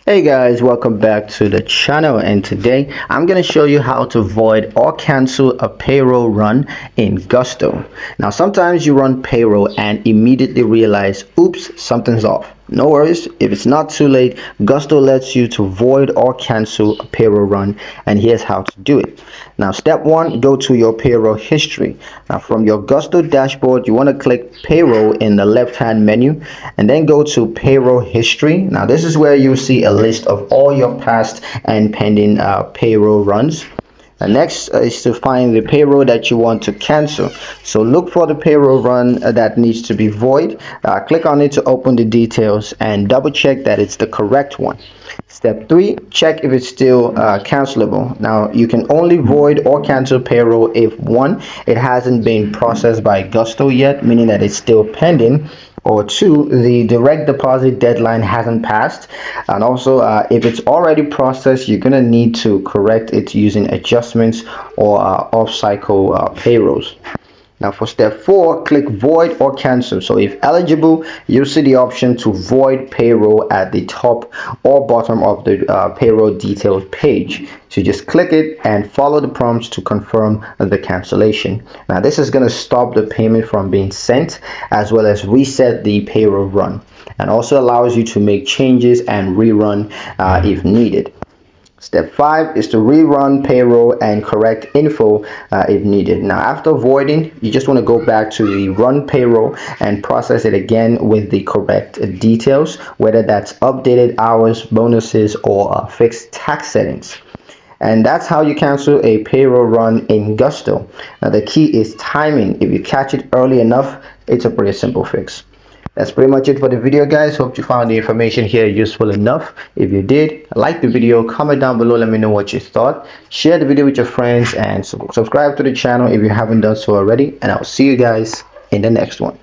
Hey guys, welcome back to the channel, and today I'm going to show you how to void or cancel a payroll run in Gusto. Now sometimes you run payroll and immediately realize, oops, something's off. No worries, if it's not too late, Gusto lets you to void or cancel a payroll run, and here's how to do it. Now step one, go to your payroll history. Now from your Gusto dashboard, you want to click payroll in the left hand menu and then go to payroll history. Now this is where you see a list of all your past and pending payroll runs. Next is to find the payroll that you want to cancel. So look for the payroll run that needs to be void. Click on it to open the details and double check that it's the correct one. Step 3, check if it's still cancelable. Now you can only void or cancel payroll if 1, it hasn't been processed by Gusto yet, meaning that it's still pending, or 2, the direct deposit deadline hasn't passed, and also if it's already processed, you're gonna need to correct it using adjustments or off cycle payrolls. Now for step 4, click void or cancel. So if eligible, you'll see the option to void payroll at the top or bottom of the payroll details page. So just click it and follow the prompts to confirm the cancellation. Now this is going to stop the payment from being sent, as well as reset the payroll run, and also allows you to make changes and rerun if needed. Step 5 is to rerun payroll and correct info if needed. Now after voiding, you just want to go back to the run payroll and process it again with the correct details, whether that's updated hours, bonuses, or fixed tax settings. And that's how you cancel a payroll run in Gusto. Now the key is timing. If you catch it early enough, it's a pretty simple fix. That's pretty much it for the video, guys. Hope you found the information here useful enough. If you did, like the video, comment down below, let me know what you thought. Share the video with your friends and subscribe to the channel if you haven't done so already, and I'll see you guys in the next one.